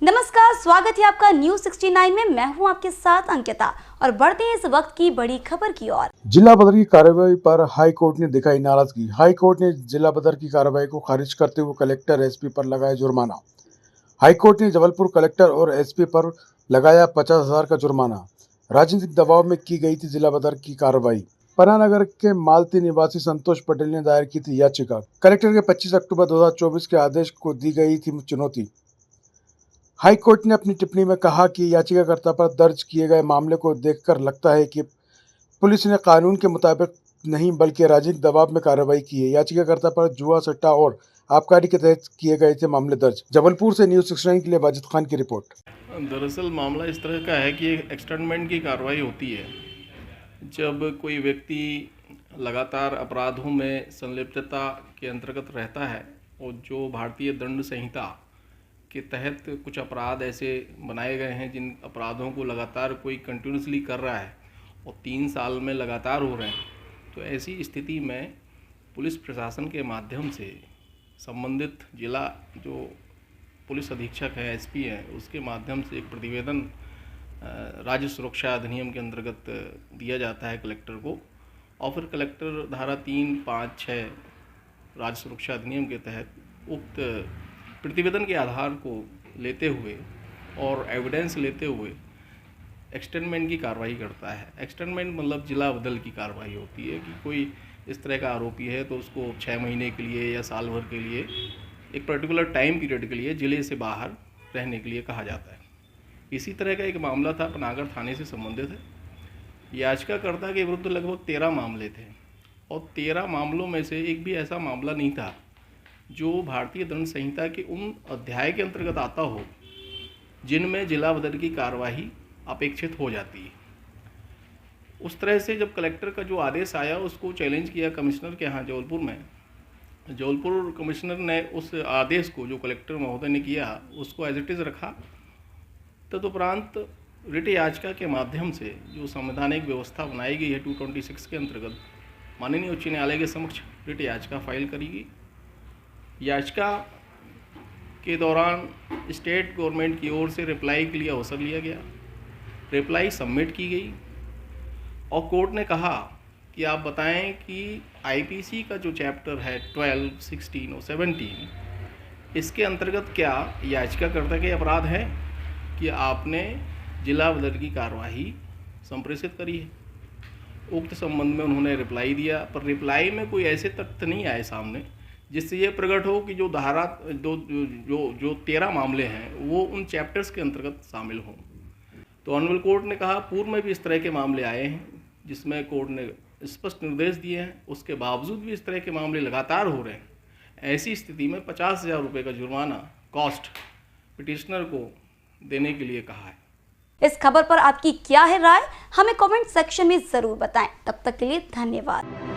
नमस्कार, स्वागत है आपका न्यूज 69 में। मैं हूं आपके साथ अंकिता और बढ़ते हैं इस वक्त की बड़ी खबर की ओर। जिला बदर की कार्रवाई पर हाई कोर्ट ने दिखाई नाराजगी। हाई कोर्ट ने जिला बदर की कार्रवाई को खारिज करते हुए कलेक्टर एसपी पर लगाया जुर्माना। हाई कोर्ट ने जबलपुर कलेक्टर और एसपी पर लगाया 50,000 का जुर्माना। राजनीतिक दबाव में की गई थी जिला बदर की कार्रवाई। पन्नानगर के मालती निवासी संतोष पटेल ने दायर की थी याचिका। कलेक्टर के 25 अक्टूबर 2024 के आदेश को दी गई थी चुनौती। हाई कोर्ट ने अपनी टिप्पणी में कहा कि याचिकाकर्ता पर दर्ज किए गए मामले को देखकर लगता है कि पुलिस ने कानून के मुताबिक नहीं बल्कि राजनीतिक दबाव में कार्रवाई की है। याचिकाकर्ता पर जुआ, सट्टा और आबकारी के तहत किए गए थे मामले दर्ज। जबलपुर से न्यूज 69 के लिए वाजिद खान की रिपोर्ट। दरअसल मामला इस तरह का है कि एक एक्सटर्नमेंट की कार्रवाई होती है जब कोई व्यक्ति लगातार अपराधों में संलिप्तता के अंतर्गत रहता है और जो भारतीय दंड संहिता के तहत कुछ अपराध ऐसे बनाए गए हैं जिन अपराधों को लगातार कोई कंटिन्यूसली कर रहा है और 3 साल में लगातार हो रहे हैं, तो ऐसी स्थिति में पुलिस प्रशासन के माध्यम से संबंधित जिला जो पुलिस अधीक्षक है, एसपी है, उसके माध्यम से एक प्रतिवेदन राज्य सुरक्षा अधिनियम के अंतर्गत दिया जाता है कलेक्टर को, और फिर कलेक्टर धारा 3, 5, 6 राज्य सुरक्षा अधिनियम के तहत उक्त प्रतिवेदन के आधार को लेते हुए और एविडेंस लेते हुए एक्सटर्नमेंट की कार्रवाई करता है। एक्सटर्नमेंट मतलब जिला बदल की कार्रवाई होती है कि कोई इस तरह का आरोपी है तो उसको 6 महीने के लिए या साल भर के लिए एक पर्टिकुलर टाइम पीरियड के लिए जिले से बाहर रहने के लिए कहा जाता है। इसी तरह का एक मामला था, पन्नागर थाने से संबंधित है। याचिकाकर्ता के विरुद्ध लगभग 13 मामले थे और 13 मामलों में से एक भी ऐसा मामला नहीं था जो भारतीय दंड संहिता के उन अध्याय के अंतर्गत आता हो जिनमें जिला बदर की कार्रवाई अपेक्षित हो जाती है। उस तरह से जब कलेक्टर का जो आदेश आया उसको चैलेंज किया कमिश्नर के यहाँ जबलपुर में। जबलपुर कमिश्नर ने उस आदेश को जो कलेक्टर महोदय ने किया उसको एज इट इज़ रखा। तदुपरांत रिट याचिका के माध्यम से जो संवैधानिक व्यवस्था बनाई गई है 226 के अंतर्गत माननीय उच्च न्यायालय के समक्ष रिट याचिका फाइल करी गई। याचिका के दौरान स्टेट गवर्नमेंट की ओर से रिप्लाई के लिए अवसर लिया गया। रिप्लाई सबमिट की गई और कोर्ट ने कहा कि आप बताएं कि आईपीसी का जो चैप्टर है 12, 16 और 17 इसके अंतर्गत क्या याचिकाकर्ता के अपराध है कि आपने जिला बदर की कार्रवाई संप्रेषित करी है। उक्त संबंध में उन्होंने रिप्लाई दिया, पर रिप्लाई में कोई ऐसे तथ्य नहीं आए सामने जिससे ये प्रकट हो कि जो धारा जो 13 मामले हैं वो उन चैप्टर्स के अंतर्गत शामिल हों। तो ऑनरेबल कोर्ट ने कहा पूर्व में भी इस तरह के मामले आए हैं जिसमें कोर्ट ने स्पष्ट निर्देश दिए हैं, उसके बावजूद भी इस तरह के मामले लगातार हो रहे हैं। ऐसी स्थिति में 50,000 रुपये का जुर्माना कॉस्ट पिटिशनर को देने के लिए कहा है। इस खबर पर आपकी क्या है राय, हमें कमेंट सेक्शन में जरूर बताएं। तब तक के लिए धन्यवाद।